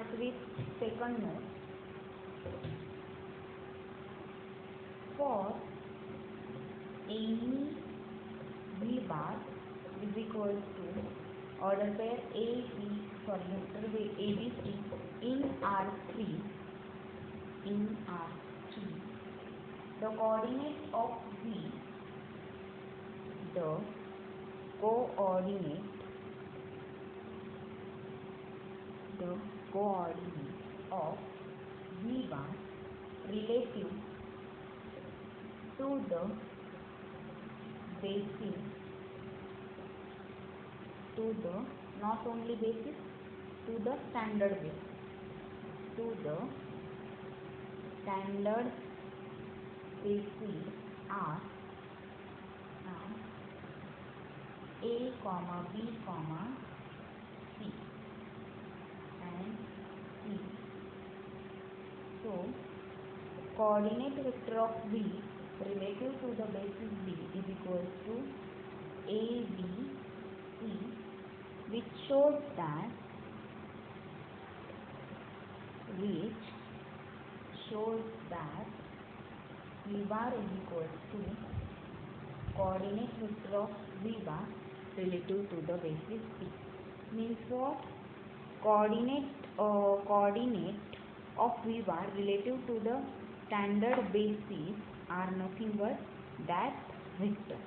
start with second note. For any V bar is equal to order pair vector ABC in R3, the coordinate of V, the coordinate of V bar relative to the basis, to the not only basis, to the standard basis, to the standard basis are A, B, C and C. So coordinate vector of V relative to the basis B is equal to A, B, C, which shows that V bar is equal to coordinate vector of V bar relative to the basis B. Means what? Coordinate of V bar relative to the standard basis are nothing but that vector.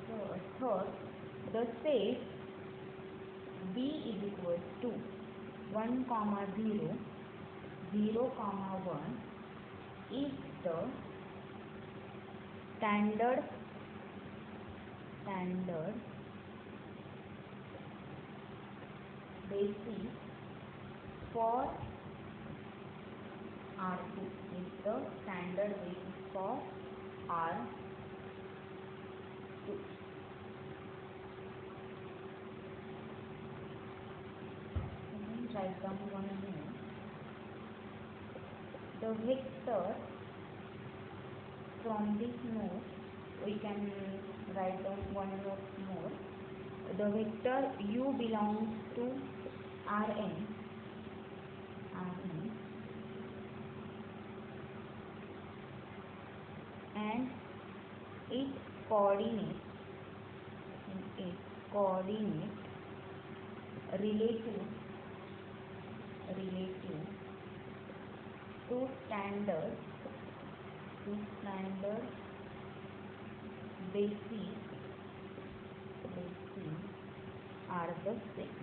So third, the set B is equal to 1, 0, 0, 1 is the standard basis for R2, is the standard basis for R2. Write down one more. The vector from this note, we can write down one note more. The vector U belongs to Rn, and its coordinate relative to standard basis are the same.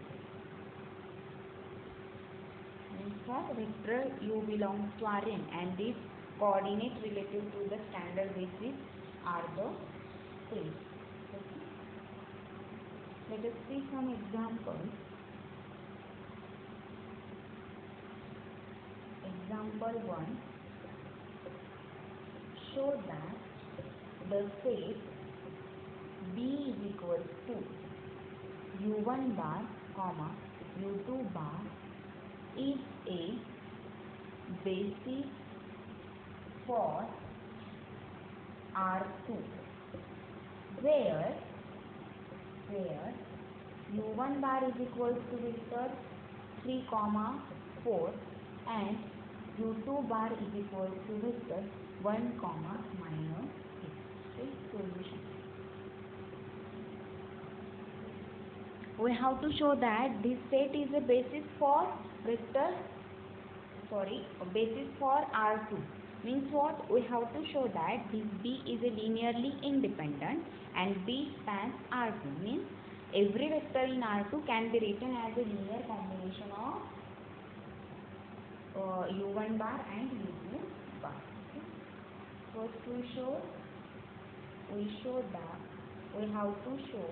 Means what? Vector U belongs to Rn and its coordinate relative to the standard basis are the same. Okay. Let us see some examples. Example 1. Show that the set B is equal to U1 bar, U2 bar is a basis for R2, where U1 bar is equal to vector 3, 4 and U2 bar is equal to vector 1, -6. Solution. We have to show that this set is a basis for basis for R2. Means what? We have to show that this B is a linearly independent and B spans R2. Means every vector in R2 can be written as a linear combination of U1 bar and U2 bar. Okay. First we have to show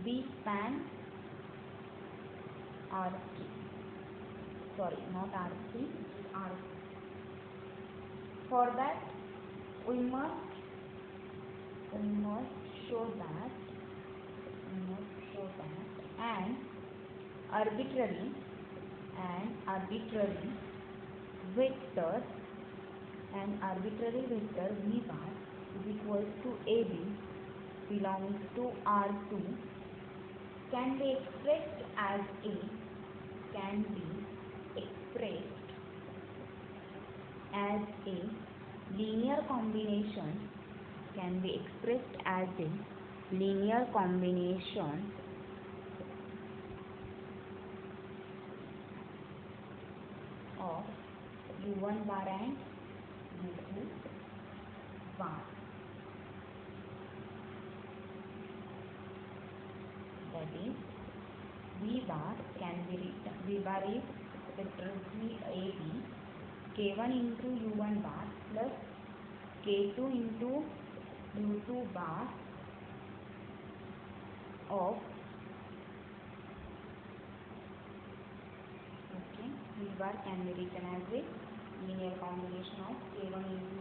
B spans R3. Sorry, not R3, R2. For that, we must show that an arbitrary vector V bar is equals to AB belongs to R2 can be expressed as a linear combination can be expressed as a linear combination of U1 bar and U2 bar. That is, V bar can be written, V bar is vector 3AB K1 into U1 bar plus K2 into U2 bar of V bar can be written as a linear combination of K1 into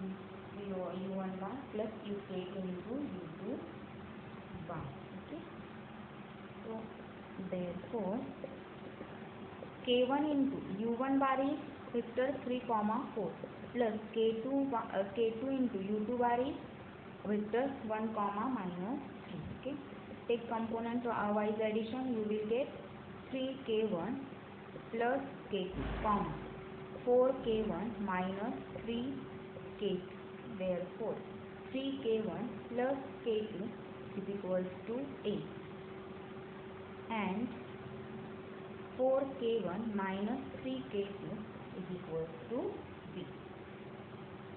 U1 bar plus K2 into U2 bar. Okay. So therefore K1 into U1 bar is vector 3, 4 plus K2 into U2 bar is vector 1, minus 3. Okay. Take component wise addition, you will get 3K1 plus K2, 4K1 minus 3K2. Therefore, 3K1 plus K2 is equals to 8 and 4K1 minus 3K2 is equals to B.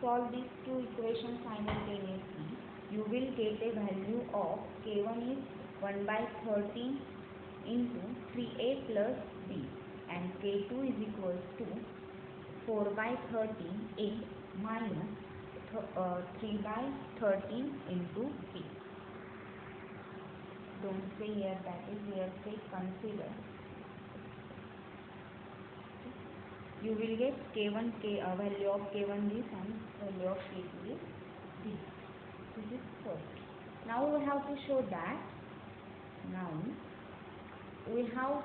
Solve these two equations simultaneously. You will get a value of K1 is 1 by 13 into 3A plus B and K2 is equals to 4 by 13A minus 3 by 13 into B. Don't say here, that is here, say consider. You will get K1, value of K1 this and value of K2 is this. This is first. Now we have to show that. Now we have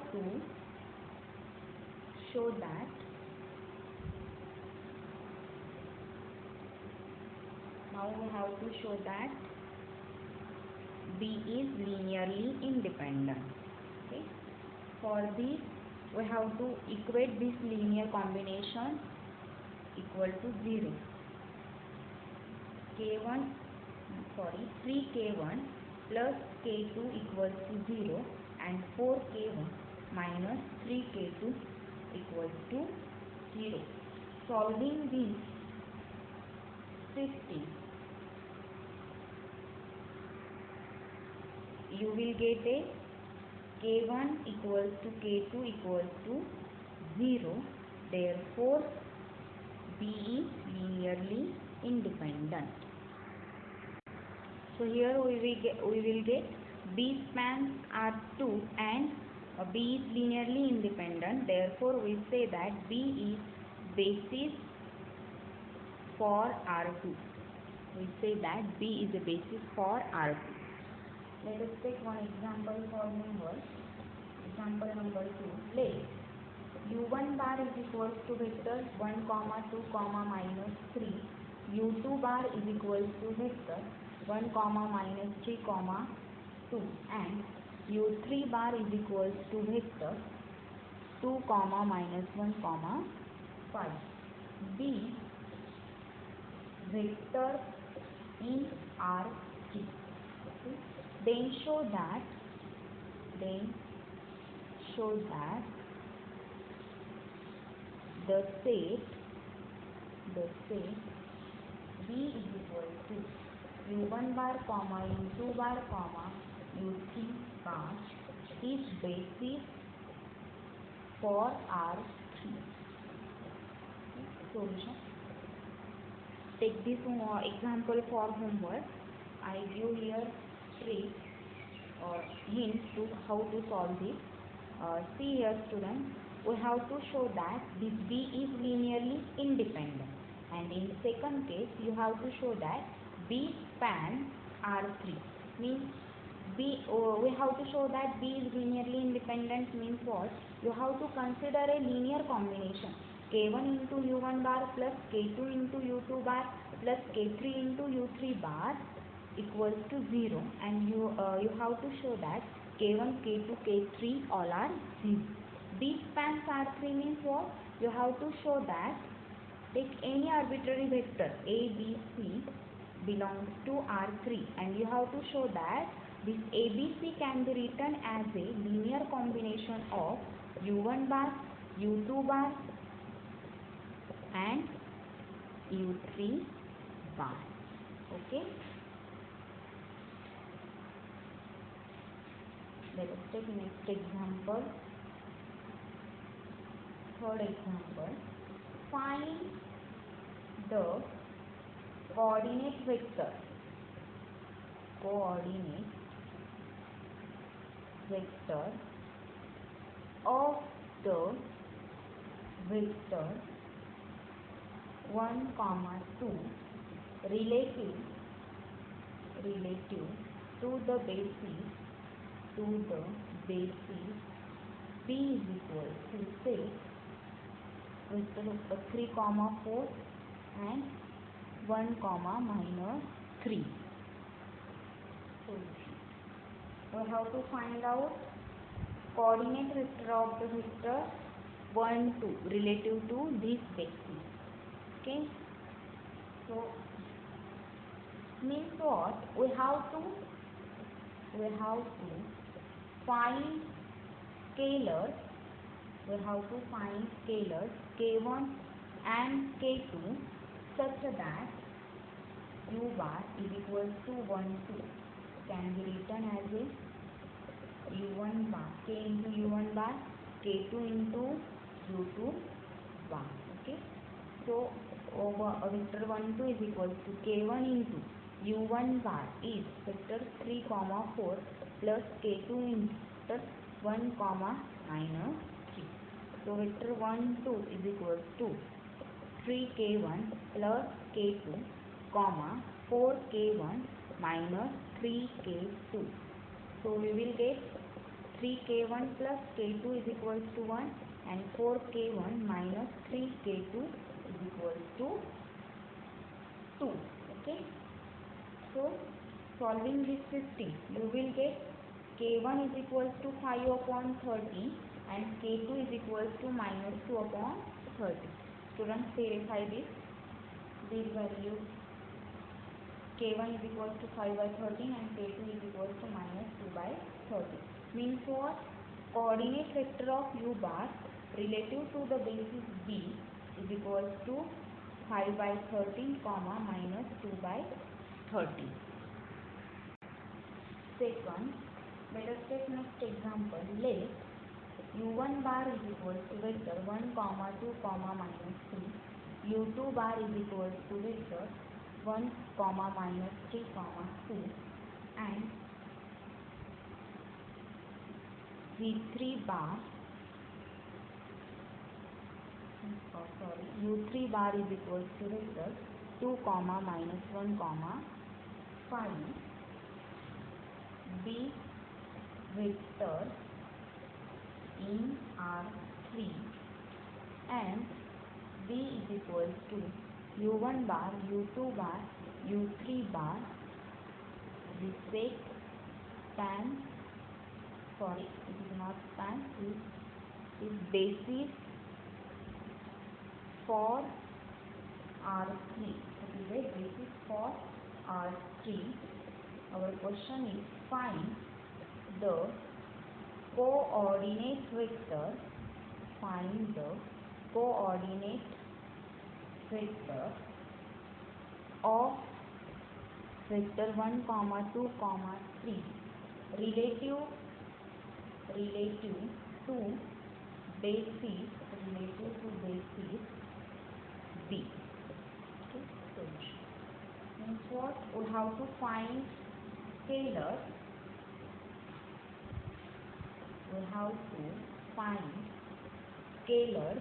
to show that B is linearly independent. Okay. For this, we have to equate this linear combination equal to 0. 3K1 plus K2 equals to 0 and 4K1 minus 3K2 equals to 0. Solving this system, you will get a K1 equals to K2 equals to 0. Therefore, B is linearly independent. So here we will get B spans R2 and B is linearly independent. Therefore, we say that B is basis for R2. We say that B is a basis for R2. Let us take one example for homework. Example number 2. Let U1 bar is equals to vector 1, 2, minus 3. U2 bar is equals to vector 1, minus 3, 2 and U3 bar is equals to vector 2, minus 1, 5. B vector in R3. Okay. Then show that the set B is equal to U1 bar, U2 bar, U3 bar is basis for R3. Solution. Take this example for homework. I give here trick or hints to how to solve this. See here, students, we have to show that this B is linearly independent, and in second case you have to show that B spans R3. Means we have to show that B is linearly independent means what? You have to consider a linear combination. k1 into u1 bar plus k2 into u2 bar plus k3 into u3 bar equals to 0, and you have to show that k1, k2, k3 all are 0. B spans R3 means what? You have to show that take any arbitrary vector a, b, c belongs to R3, and you have to show that this ABC can be written as a linear combination of u1 bar, u2 bar and u3 bar. Okay. Let us take next example. Third example. Find the coordinate vector of the vector 1, 2 relative to the basis b is equal to say vector 3, 4 and 1, -3. Solution. We have to find out coordinate vector of the vector 1, 2 relative to this basis. Okay. So means what? We have to find scalars. We have to find scalars k1 and k2 such that u bar is equal to 1, 2 can be written as a u1 bar, k into u1 bar, k2 into u2 bar. Okay. So over vector 1, 2 is equal to k1 into u1 bar is vector 3, 4 plus k2 into 1, -3. So vector 1, 2 is equal to 3k1 plus k2, 4k1 minus 3k2. So we will get 3k1 plus k2 is equal to 1 and 4k1 minus 3k2 is equal to 2. Okay. So solving this system, you will get k1 is equal to 5 upon 30 and k2 is equal to -2 upon 30. Students, verify these values. K1 is equal to 5 by 13 and k2 is equal to -2 by 30. Means what? Coordinate vector of u bar relative to the basis b is equal to 5 by 13, -2 by 30. Second, let us take next example. Let u1 bar is equal to vector 1, 2, -3. u2 bar is equal to vector 1, -3, 2 and u3 bar u3 bar is equal to vector 2, -1, 5. B vector in R3 and B is equal to u1 bar, u2 bar, u3 bar respect span, sorry, it is not span, is basis for R3. It is a basis for R3. Our question is find the coordinate vector. Find the coordinate vector of vector 1, 2, 3 relative to basis B. Okay, solution. Means what? We have to find scalar. We have to find scalar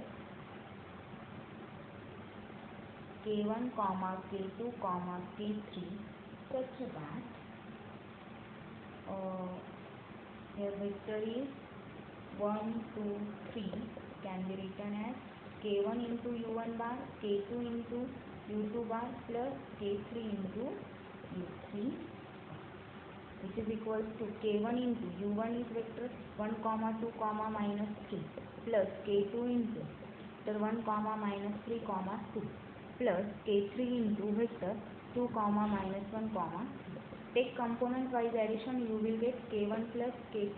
k1, k2, k3 such that here vector is 1, 2, 3 can be written as K1 into U1 bar, K2 into U2 bar plus K3 into U3, which is equals to K1 into U1 is vector 1 comma 2 comma minus 3 plus K2 into vector 1 comma minus 3 comma 2 plus K3 into vector 2 comma minus 1 comma 3. Take component wise addition, you will get K1 plus K2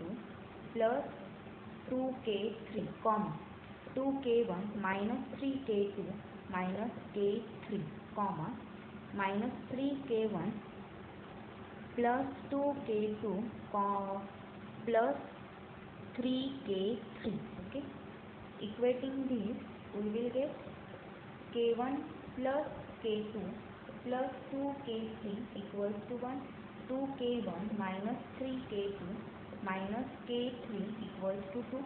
plus 2K3 comma 2K1 minus 3K2 minus K3 comma minus 3K1 plus 2K2 plus 3K3. Okay, equating these we will get K1 plus K2 plus 2K3 equals to 1. 2K1 minus 3K2 minus K3 equals to 2.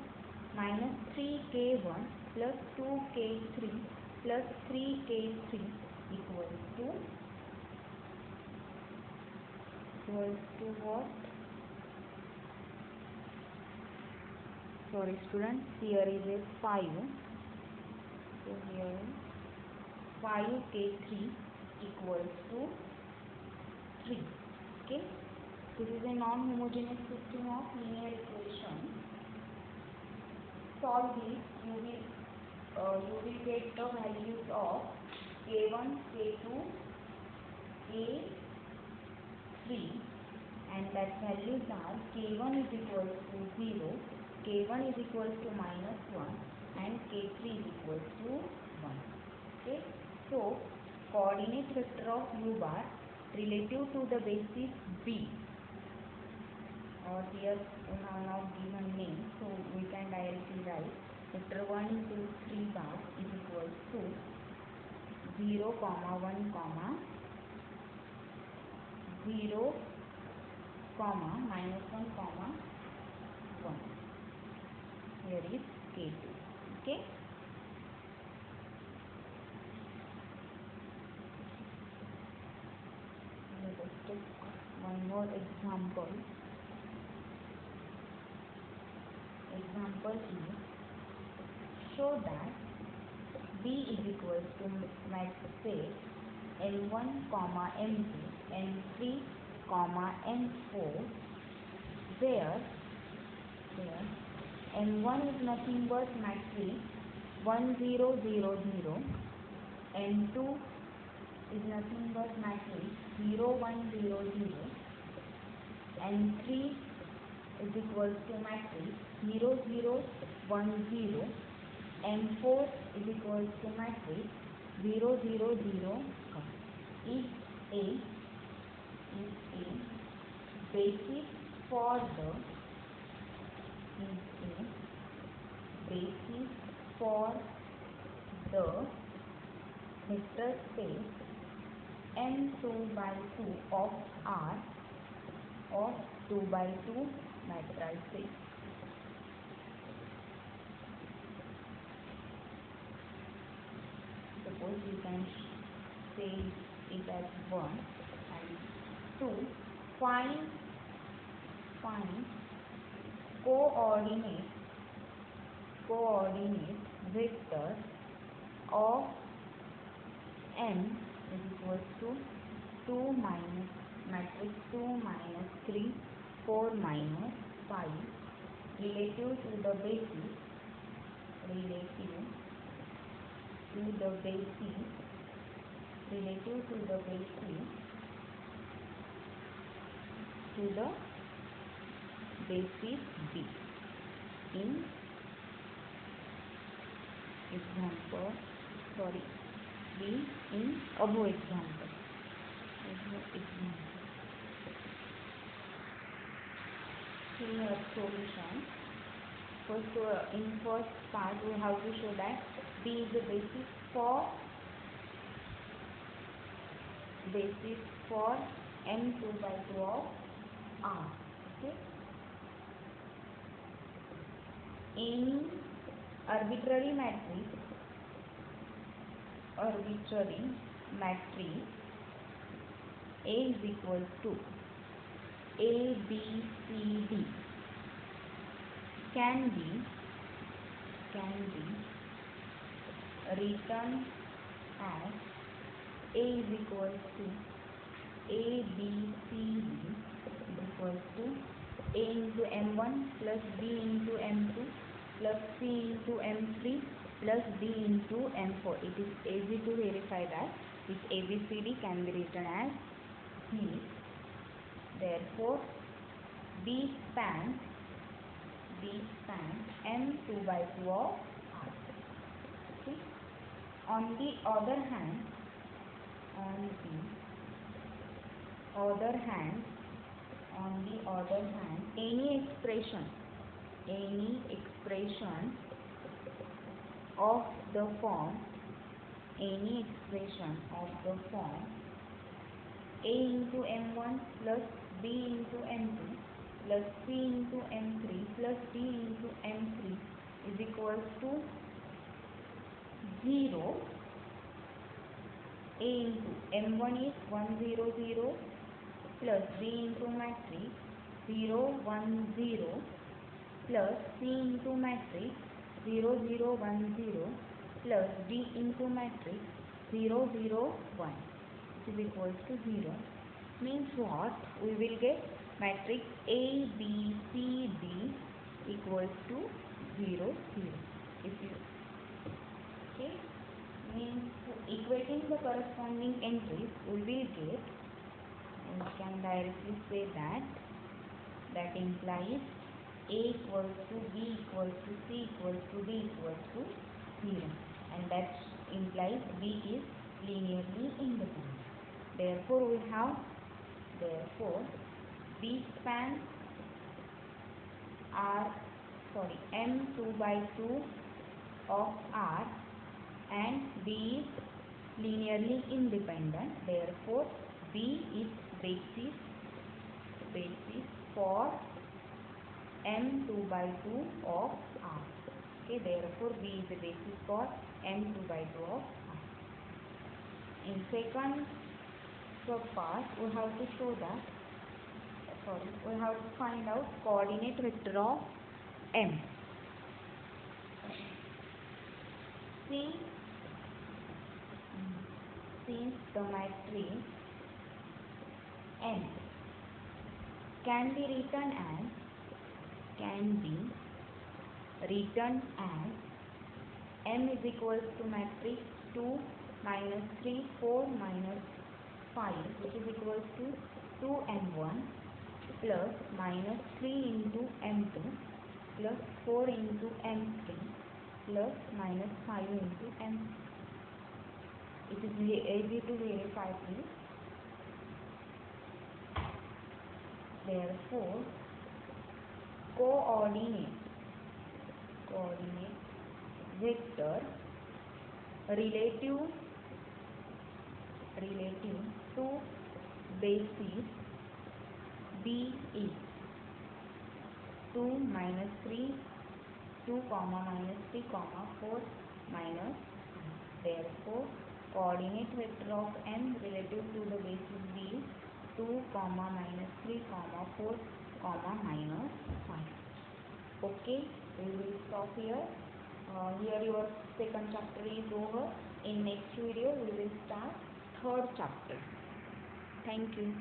Minus 3K1 plus 2K3 plus 3K3 equals to what? Sorry students, here is a 5. So here 5K3 equals to 3. Okay, this is a non-homogeneous system of linear equation. Solve this, you will get the values of K1, K2, K3, and that values are K1 is equals to 0, K1 is equals to minus 1 and K3 is equals to 1. Okay, so coordinate vector of U bar relative to the basis B, or here we have not given name, so we can directly write vector 1 into 3 bar is equals to 0 comma 1 comma 0 comma minus 1 comma 1. Here is K2. Okay, let us take one more example. Example is, show that B is equals to matrix N1 comma N2 N3 comma N4 where N1 is nothing but matrix 1 0 0 0, N2 is nothing but matrix 0 1 0 0, N3 is equals to matrix 0 0 1 0, M4 is equals to matrix 0 0 0 is a basis for the vector space M2 by 2 of R of 2 by 2 matrices. Suppose you can say it as 1 and 2. Find coordinate vector of n is equals to 2 minus matrix 2 minus 3 4 minus 5 relative to the basis B in example, B in above example. So we have solution. First, in first part we have to show that B is the basis for M2 by 2 of R. Okay. Any arbitrary matrix A is equals to A, B, C, D can be written as A is equals to A, B, C, D is equals to A into M1 plus B into M2 plus C into M3 plus D into M4. It is easy to verify that this ABCD can be written as this. Therefore, B spans M2 by 2 of R. Okay. On the other hand, any expression of the form A into M1 plus B into M2 plus C into M3 plus D into M3 is equals to 0. A into M1 is 1 0 0 plus B into matrix 0 1 0 plus C into matrix 0 0 1 0 plus D into matrix 0 0 1 is equals to 0. Means what? We will get matrix A, B, C, D equals to 0 0. If you okay, means equating the corresponding entries, we can directly say that implies A equals to B equals to C equals to D equals to 0, and that implies B is linearly independent. Therefore, B spans M2 by 2 of R and B is linearly independent. Therefore, B is basis for M2 by 2 of R. Okay, therefore B is the basis for M2 by 2 of R. In second part, we have to show that we have to find out coordinate vector of M. Since the matrix M can be written as M is equals to matrix 2 minus 3 4 minus 5, which is equals to 2M1 plus minus 3 into M2 plus 4 into M3 plus minus 5 into M3. It is easy to verify this. Therefore, coordinate vector relative to basis B is 2 minus 3 2 comma minus 3 comma 4 minus 3. Therefore, coordinate vector of M relative to the basis B is 2 comma minus 3 comma 4 comma minus 5. Okay, we will stop here. Here your second chapter is over. In next video we will start third chapter. Thank you.